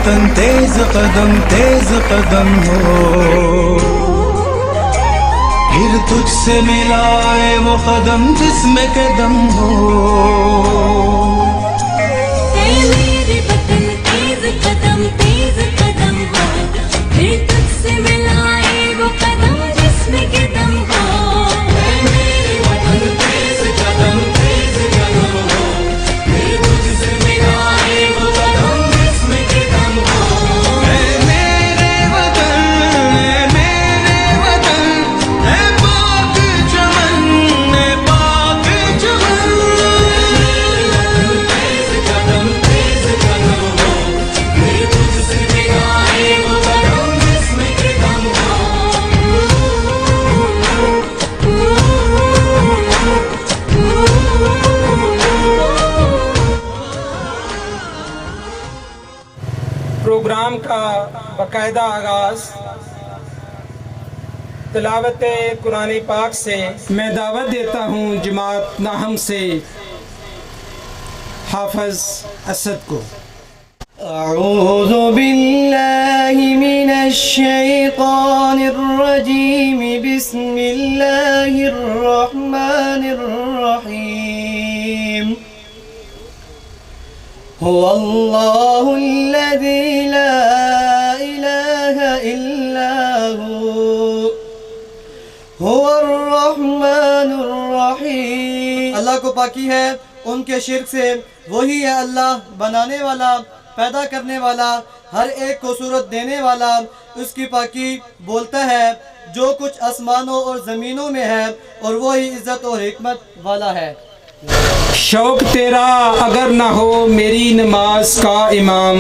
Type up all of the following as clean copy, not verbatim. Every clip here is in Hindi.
वतन तेज कदम हो, फिर तुझसे मिलाए वो कदम जिसमें कदम हो। मेरे वतन तेज कदम हो, फिर तुझसे मिलाए वो कदम जिसमें कदम हो। मेरे वतन तेज कदम हो, फिर तुझसे मिलाए वो कदम जिसमें कदम हो। मेरे वतन है पाक चमन, है पाक चमन। तेज कदम हो, फिर तुझसे मिलाए वो कदम जिसमें कदम हो। प्रोग्राम का बाकायदा आगाज़ तिलावत कुरान पाक से। मैं दावत देता हूँ जमात नाहम से हाफिज़ असद को। अऊज़ु बिल्लाहि मिनश शैतानिर रजीम, बिस्मिल्लाहिर रहमानिर रहीम। हुवल्लाहुल्लज़ी ला इलाहा इल्ला हुवर रहमानुर रहीम। अल्लाह को पाकी है उनके शिर्क से। वही है अल्लाह बनाने वाला, पैदा करने वाला, हर एक को सूरत देने वाला। उसकी पाकी बोलता है जो कुछ आसमानों और ज़मीनों में है, और वही इज़्ज़त और हिकमत वाला है। शौक़ तेरा अगर ना हो मेरी नमाज का इमाम,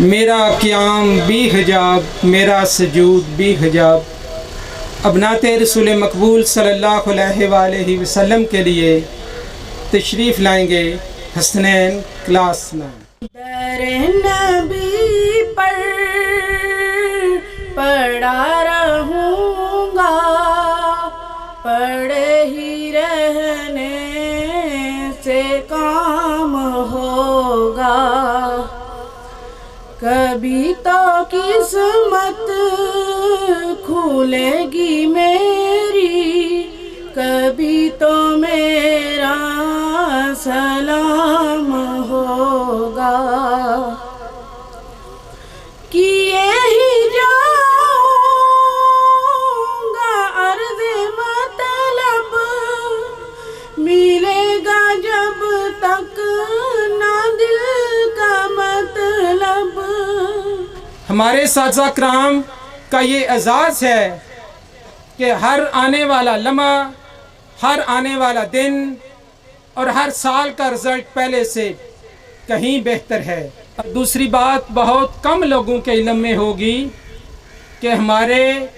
मेरा क़याम भी हिजाब, मेरा सजूद भी हिजाब। अब नाते रसूल मकबूल सल्लल्लाहु अलैहि वसल्लम के लिए तशरीफ़ लाएंगे हसनैन क्लास 9। दरे नबी पर पड़ा रहूँगा, पड़े ही रहने से काम होगा। कभी तो किस्मत खुलेगी मेरी, कभी तो मेरा सलाम होगा। किए ही जाऊंगा अर्ज़े मतलब, मिलेगा जब तक ना दिल का मतलब। हमारे साज़ा कराम का ये एजाज़ है कि हर आने वाला लम्हा, हर आने वाला दिन और हर साल का रिज़ल्ट पहले से कहीं बेहतर है। और दूसरी बात बहुत कम लोगों के इल्म में होगी कि हमारे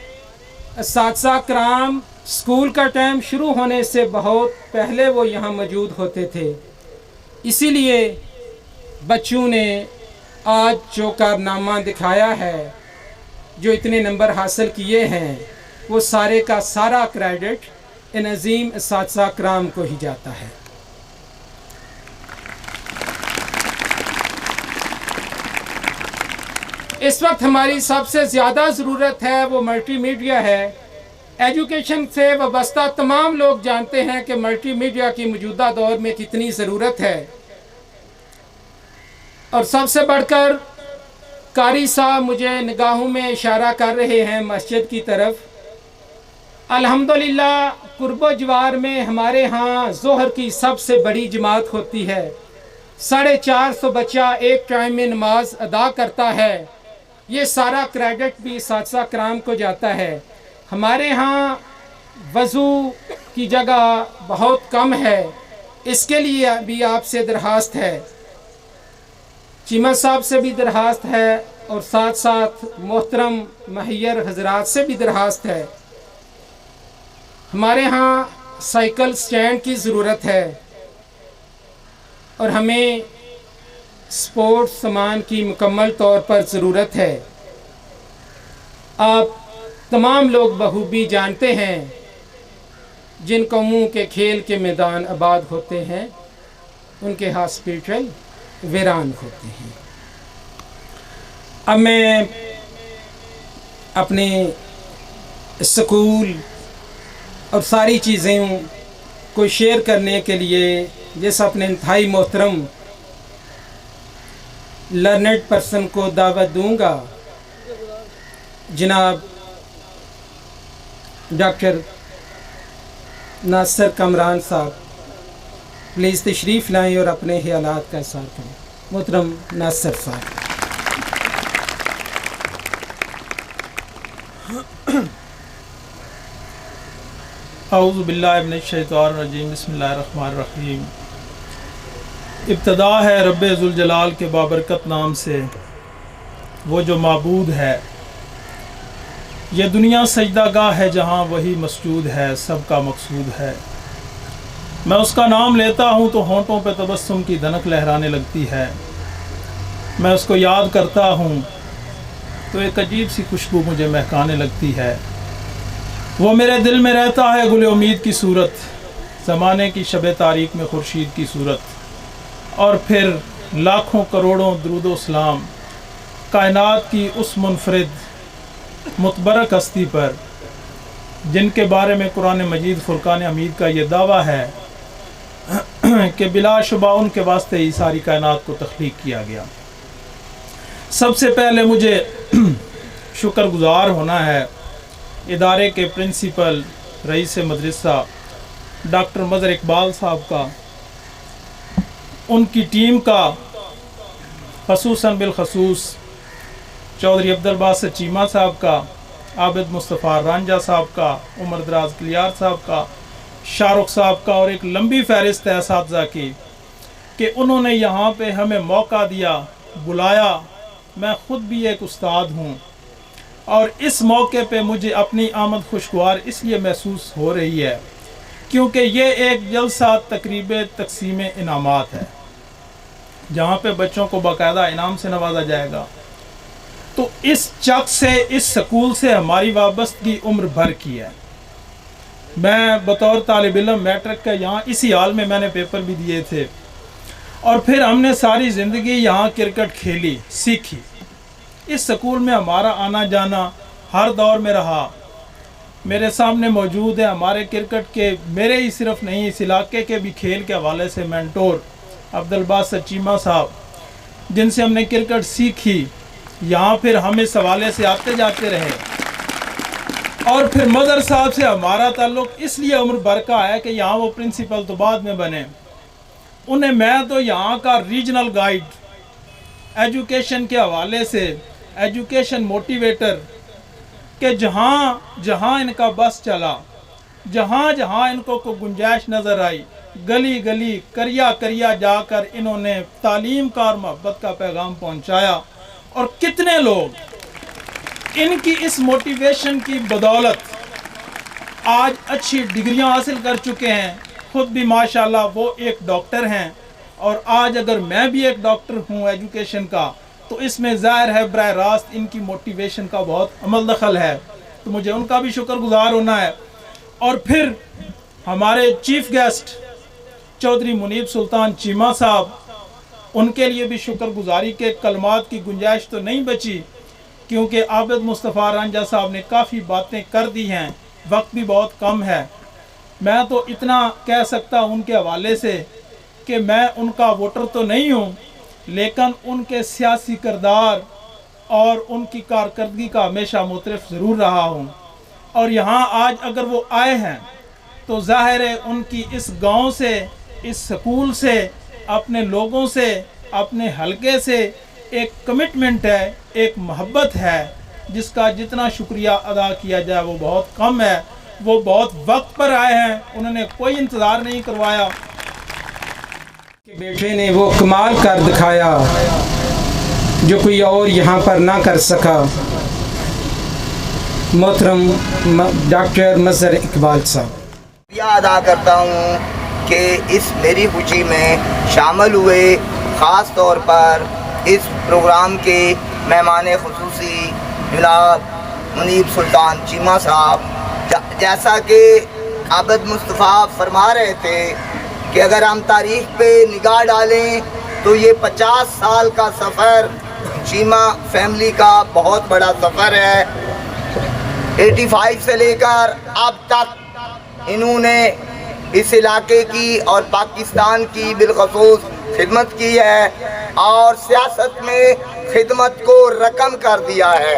साज़ा कराम स्कूल का टाइम शुरू होने से बहुत पहले वो यहाँ मौजूद होते थे। इसीलिए बच्चों ने आज जो कारनामा दिखाया है, जो इतने नंबर हासिल किए हैं, वो सारे का सारा क्रेडिट इन अजीम साज़ा कराम को ही जाता है। इस वक्त हमारी सबसे ज़्यादा ज़रूरत है वो मल्टीमीडिया है। एजुकेशन से वाबस्ता तमाम लोग जानते हैं कि मल्टीमीडिया की मौजूदा दौर में कितनी ज़रूरत है। और सबसे बढ़कर कारी साहब मुझे निगाहों में इशारा कर रहे हैं मस्जिद की तरफ। अल्हम्दुलिल्लाह कुर्बो जवार में हमारे यहाँ ज़ोहर की सबसे बड़ी जमात होती है। 450 बच्चा एक टाइम में नमाज अदा करता है। ये सारा क्रेडिट भी साज़ा कराम को जाता है। हमारे यहाँ वज़ू की जगह बहुत कम है, इसके लिए भी आपसे दरख्वास्त है, चीमा साहब से भी दरख्वास्त है और साथ साथ मोहतरम महैयर हजरात से भी दरख्वास्त है। हमारे यहाँ साइकिल स्टैंड की ज़रूरत है और हमें स्पोर्ट्स सामान की मुकम्मल तौर पर ज़रूरत है। आप तमाम लोग बखूबी जानते हैं जिन कौमों के खेल के मैदान आबाद होते हैं उनके हॉस्पिटल वीरान होते हैं। अब मैं अपने स्कूल और सारी चीज़ें को शेयर करने के लिए जिस अपने इंतहाई मोहतरम लर्नड पर्सन को दावत दूंगा, जनाब डॉक्टर नासिर कमरान साहब, प्लीज़ तशरीफ़ लाएँ और अपने ख्यालात का इज़हार करें। मोहतरम नासिर साहब। औज़ु बिल्लाहि मिनश्शैतानिर्रजीम, बिस्मिल्लाहिर्रहमानिर्रहीम। इब्तदा है रब्बे ज़ुल जलाल के बाबरकत नाम से, वो जो माबूद है। ये दुनिया सजदागाह है जहाँ वही मसजूद है, सबका मकसूद है। मैं उसका नाम लेता हूँ तो होंठों पे तबस्सुम की धनक लहराने लगती है। मैं उसको याद करता हूँ तो एक अजीब सी खुशबू मुझे महकाने लगती है। वो मेरे दिल में रहता है गुल उम्मीद की सूरत, ज़माने की शब तारीक में खुर्शीद की सूरत। और फिर लाखों करोड़ों दरूदो सलाम कायनात की उस मुनफरिद मुतबरक हस्ती पर, जिनके बारे में कुरान मजीद फुरकान हमीद का ये दावा है कि बिलाशुबा उनके वास्ते ही सारी कायनात को तख्लीक किया गया। सबसे पहले मुझे शुक्रगुजार होना है इदारे के प्रिंसिपल रईस मदरसा डॉक्टर मज़हर इकबाल साहब का, उनकी टीम का, खसूसन बिलखसूस चौधरी अब्दुल बासित चीमा साहब का, आबिद मुस्तफ़ा रांझा साहब का, उमर दराज कलियार साहब का, शाहरुख साहब का, और एक लंबी फहरिस्त है असातिज़ा की कि उन्होंने यहाँ पे हमें मौका दिया, बुलाया। मैं ख़ुद भी एक उस्ताद हूँ और इस मौके पे मुझे अपनी आमद खुशगवार इसलिए महसूस हो रही है क्योंकि ये एक जलसा तकरीब तकसीम इनामात है, जहाँ पे बच्चों को बाकायदा इनाम से नवाजा जाएगा। तो इस चक से, इस स्कूल से हमारी वाबस्तगी उम्र भर की है। मैं बतौर तालिब इल्म मैट्रिक का यहाँ इसी हाल में मैंने पेपर भी दिए थे, और फिर हमने सारी ज़िंदगी यहाँ क्रिकेट खेली, सीखी। इस स्कूल में हमारा आना जाना हर दौर में रहा। मेरे सामने मौजूद है हमारे क्रिकेट के, मेरे ही सिर्फ नहीं इस इलाके के भी खेल के हवाले से मेंटोर अब्दुल बासित चीमा साहब, जिनसे हमने क्रिकेट सीखी। यहाँ फिर हम इस हवाले से आते जाते रहे, और फिर मदर साहब से हमारा ताल्लुक़ इसलिए उम्र भर का है कि यहाँ वो प्रिंसिपल तो बाद में बने। उन्हें मैं तो यहाँ का रीजनल गाइड, एजुकेशन के हवाले से एजुकेशन मोटिवेटर, कि जहाँ जहाँ इनका बस चला, जहाँ जहाँ इनको को गुंजाइश नज़र आई, गली गली करिया करिया जाकर इन्होंने तालीम का और मोहब्बत का पैगाम पहुँचाया। और कितने लोग इनकी इस मोटिवेशन की बदौलत आज अच्छी डिग्रियां हासिल कर चुके हैं। खुद भी माशाल्लाह वो एक डॉक्टर हैं, और आज अगर मैं भी एक डॉक्टर हूँ एजुकेशन का, तो इसमें ज़ाहिर है बराह रास्त इनकी मोटिवेशन का बहुत अमल दखल है। तो मुझे उनका भी शुक्रगुजार होना है। और फिर हमारे चीफ गेस्ट चौधरी मुनीब सुल्तान चीमा साहब, उनके लिए भी शुक्रगुजारी के कलमात की गुंजाइश तो नहीं बची, क्योंकि आबिद मुस्तफ़ा रांझा साहब ने काफ़ी बातें कर दी हैं, वक्त भी बहुत कम है। मैं तो इतना कह सकता हूँ उनके हवाले से कि मैं उनका वोटर तो नहीं हूँ, लेकिन उनके सियासी किरदार और उनकी कारकर्दगी का हमेशा मुतरफ ज़रूर रहा हूँ। और यहाँ आज अगर वो आए हैं तो ज़ाहिर है उनकी इस गांव से, इस स्कूल से, अपने लोगों से, अपने हलके से एक कमिटमेंट है, एक मोहब्बत है, जिसका जितना शुक्रिया अदा किया जाए वो बहुत कम है। वो बहुत वक्त पर आए हैं, उन्होंने कोई इंतज़ार नहीं करवाया। बेटे ने वो कमाल कर दिखाया जो कोई और यहाँ पर ना कर सका। मोहतरम डॉक्टर मज़हर इकबाल साहब, अदा करता हूँ कि इस मेरी खुशी में शामिल हुए, ख़ास तौर पर इस प्रोग्राम के मेहमान खुसूसी जनाब मुनीब सुल्तान चीमा साहब। जैसा कि आबिद मुस्तफ़ा फरमा रहे थे कि अगर हम तारीख़ पे निगाह डालें तो ये 50 साल का सफ़र चीमा फैमिली का बहुत बड़ा सफ़र है। 85 से लेकर अब तक इन्होंने इस इलाके की और पाकिस्तान की बिलखसूस खिदमत की है और सियासत में खिदमत को रकम कर दिया है।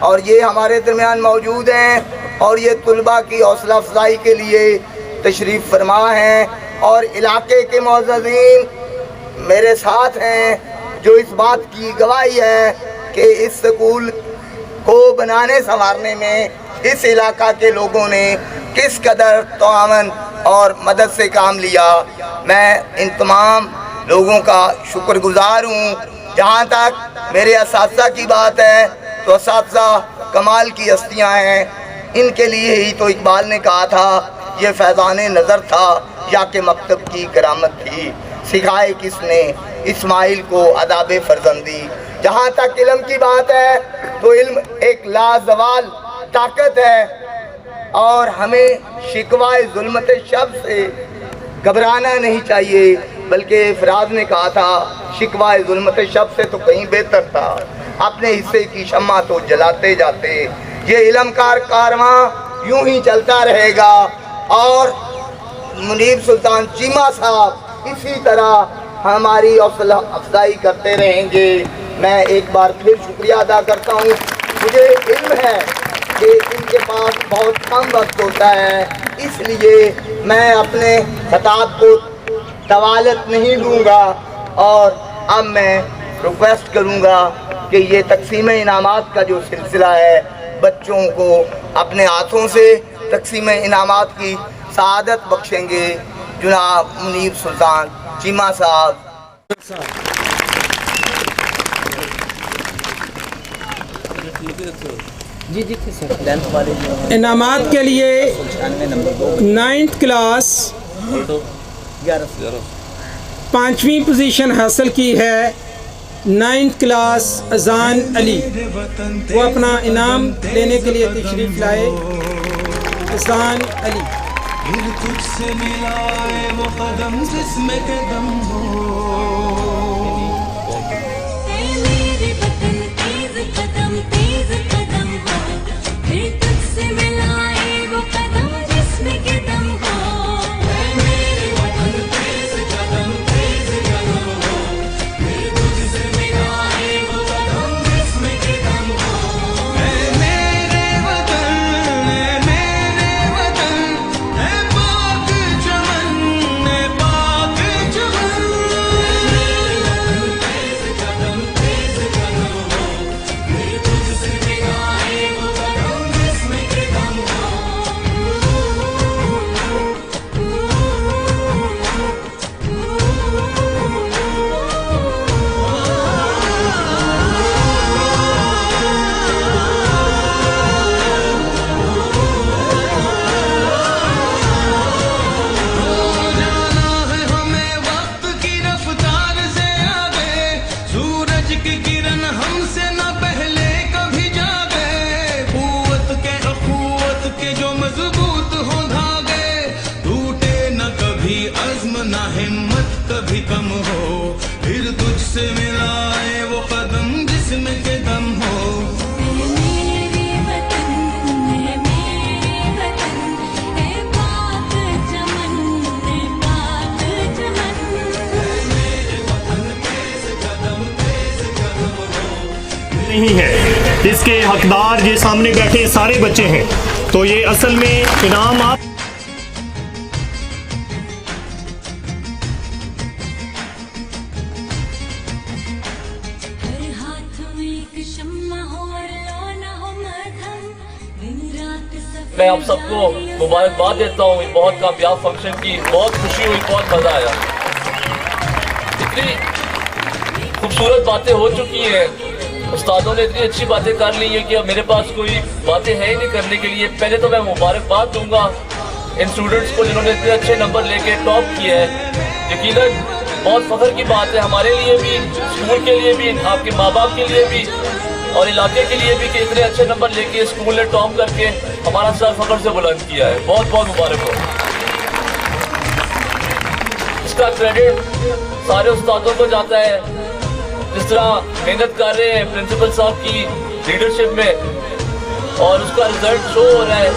और ये हमारे दरमियान मौजूद हैं और ये तुलबा की हौसला अफजाई के लिए तशरीफ़ फरमा हैं और इलाके के मौजूदीन मेरे साथ हैं जो इस बात की गवाही है कि इस स्कूल को बनाने संवारने में इस इलाका के लोगों ने किस कदर तआवन और मदद से काम लिया। मैं इन तमाम लोगों का शुक्रगुजार हूँ। जहाँ तक मेरे असातिज़ा की बात है तो असातिज़ा कमाल की हस्तियाँ हैं। इनके लिए ही तो इकबाल ने कहा था ये फैज़ान नज़र था या के मकतब की करामत थी, सिखाए किसने इस्माइल को अदाब फर्जंदी। जहाँ तक इल्म की बात है तो इल्म एक लाजवाल ताकत है और हमें शिकवाए जुल्मत शब से घबराना नहीं चाहिए, बल्कि फराज ने कहा था शिकवाए जुल्मत शब से तो कहीं बेहतर था, अपने हिस्से की शम्मा तो जलाते जाते। ये इल्म का कारवां यूं ही चलता रहेगा और मुनीब सुल्तान चीमा साहब इसी तरह हमारी हौसला अफजाई करते रहेंगे। मैं एक बार फिर शुक्रिया अदा करता हूँ। मुझे इल्म है कि इनके पास बहुत कम वक्त होता है, इसलिए मैं अपने खिताब को तवालत नहीं दूंगा और अब मैं रिक्वेस्ट करूंगा कि ये तकसीम इनामात का जो सिलसिला है बच्चों को अपने हाथों से तकसीम इनामात की सआदत बख्शेंगे जनाब मुनीब सुल्तान चीमा साहब। इनामात के लिए 9th क्लास 5वीं पोजीशन हासिल की है 9th क्लास अजान अली। वो अपना इनाम लेने के लिए तशरीफ़ लाए। अजान अली। फिर तुझसे मिलाए वो कदम जिसमें कदम हो। मेरे वतन तेज कदम हो, फिर तुझसे मिलाए वो कदम जिसमें कदम हो। मेरे वतन तेज कदम हो, फिर तुझसे मिलाए वो कदम जिसमें कदम हो। मेरे वतन है पाक चमन, है पाक चमन। तेज कदम हो, फिर तुझसे मिलाए वो कदम जिसमें कदम हो। जाना है हमें वक्त की रफ्तार से आगे, सूरज की किरण हमसे न पहले कभी जागे। अखुवत के जो मजबूत हो धागे, टूटे न कभी अज़्म न हिम्मत कभी कम हो। फिर तुझसे मिलाए वो कदम जिसमें के दम हो। मेरे वतन है पाक चमन, है पाक चमन। नहीं है, इसके हकदार ये सामने बैठे सारे बच्चे हैं। तो ये असल में इनाम आप हर हाथ में एक शम्मा हो और लौना हो मरहम, दिन रात सफर मैं आप सबको मुबारकबाद देता हूँ। बहुत कामयाब फंक्शन की, बहुत खुशी हुई, बहुत मज़ा आया। इतनी खूबसूरत बातें हो चुकी हैं, उस्तादों ने इतनी अच्छी बातें कर ली हैं कि अब मेरे पास कोई बातें हैं ही नहीं करने के लिए। पहले तो मैं मुबारकबाद दूंगा इन स्टूडेंट्स को जिन्होंने इतने अच्छे नंबर लेके टॉप किया है। यकीनन बहुत फ़ख्र की बात है हमारे लिए भी, स्कूल के लिए भी, आपके माँ बाप के लिए भी और इलाके के लिए भी कि इतने अच्छे नंबर लेके स्कूल ने टॉप करके हमारा सर फ़ख्र से बुलंद किया है। बहुत बहुत मुबारक हो। इसका क्रेडिट सारे उस्तादों को जाता है जिस तरह मेहनत कर रहे हैं प्रिंसिपल साहब की लीडरशिप में और उसका रिजल्ट शो हो रहा है,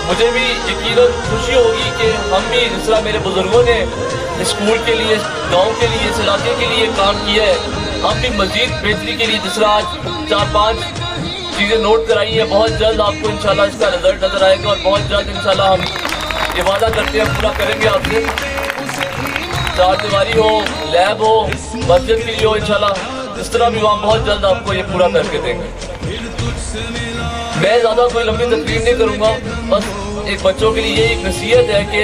मुझे भी यकीनन खुशी होगी कि हम भी जिस तरह मेरे बुजुर्गों ने स्कूल के लिए, गांव के लिए, इस इलाके के लिए काम किया है, हम भी मजीद बेहतरी के लिए जिस तरह आज 4-5 चीज़ें नोट कराई हैं, बहुत जल्द आपको इंशाल्लाह इसका रिजल्ट नज़र आएगा और बहुत जल्द इंशाल्लाह हम ये वादा करते हैं पूरा करेंगे आपसे। 4 दीवारी हो, लैब हो, मस्जिद के लिए हो, इंशाल्लाह जिस तरह भी हो हम बहुत जल्द आपको ये पूरा करके देंगे। मैं ज़्यादा कोई लंबी तकरीर नहीं करूँगा, बस एक बच्चों के लिए ये एक नसीहत है कि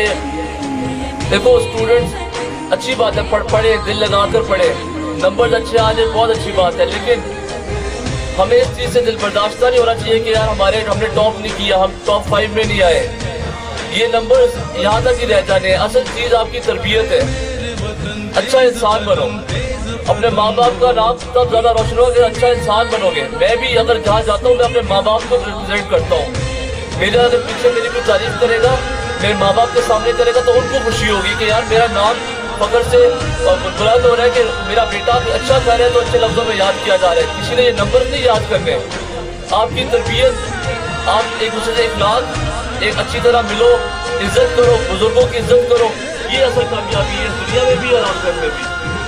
देखो स्टूडेंट्स अच्छी बात है, पढ़े, दिल लगा कर पढ़े, नंबर अच्छे आ जाए बहुत अच्छी बात है, लेकिन हमें इस चीज़ से दिल बर्दाश्त नहीं होना चाहिए कि यार हमने टॉप नहीं किया, हम टॉप 5 में नहीं आए, ये नंबर यहाँ तक ही रह जाने। असल चीज़ आपकी तरबियत है। अच्छा इंसान बनो, अपने माँ बाप का नाम तब ज़्यादा रोशन होगा कि अच्छा इंसान बनोगे। मैं भी अगर जहाँ जाता हूँ मैं अपने माँ बाप को रिप्रेजेंट करता हूँ। मेरे अगर पीछे मेरी कोई तारीफ करेगा, मेरे माँ बाप के सामने करेगा, तो उनको खुशी होगी कि यार मेरा नाम फख्र से बुलंद हो रहा है कि मेरा बेटा अच्छा कर रहा है तो अच्छे लफ्ज़ों में याद किया जा रहा है। किसी ने ये नंबर नहीं याद करने, आपकी तरबियत, आप एक दूसरे से इखलाक, एक अच्छी तरह मिलो, इज्जत करो, बुजुर्गों की इज्जत करो, ये असल कामयाबी है दुनिया में भी और आखिरत में भी।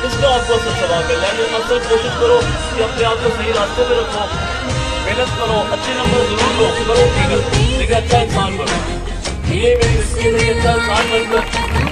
इसका आपको असल सवाब है। लेकिन असल कोशिश करो कि अपने आप को सही रास्ते में रखो, मेहनत करो, अच्छे नंबर जरूर लो, करो मेहनत, लेकिन अच्छा इंसान बनो। ये मेरी अच्छा इंसान बनकर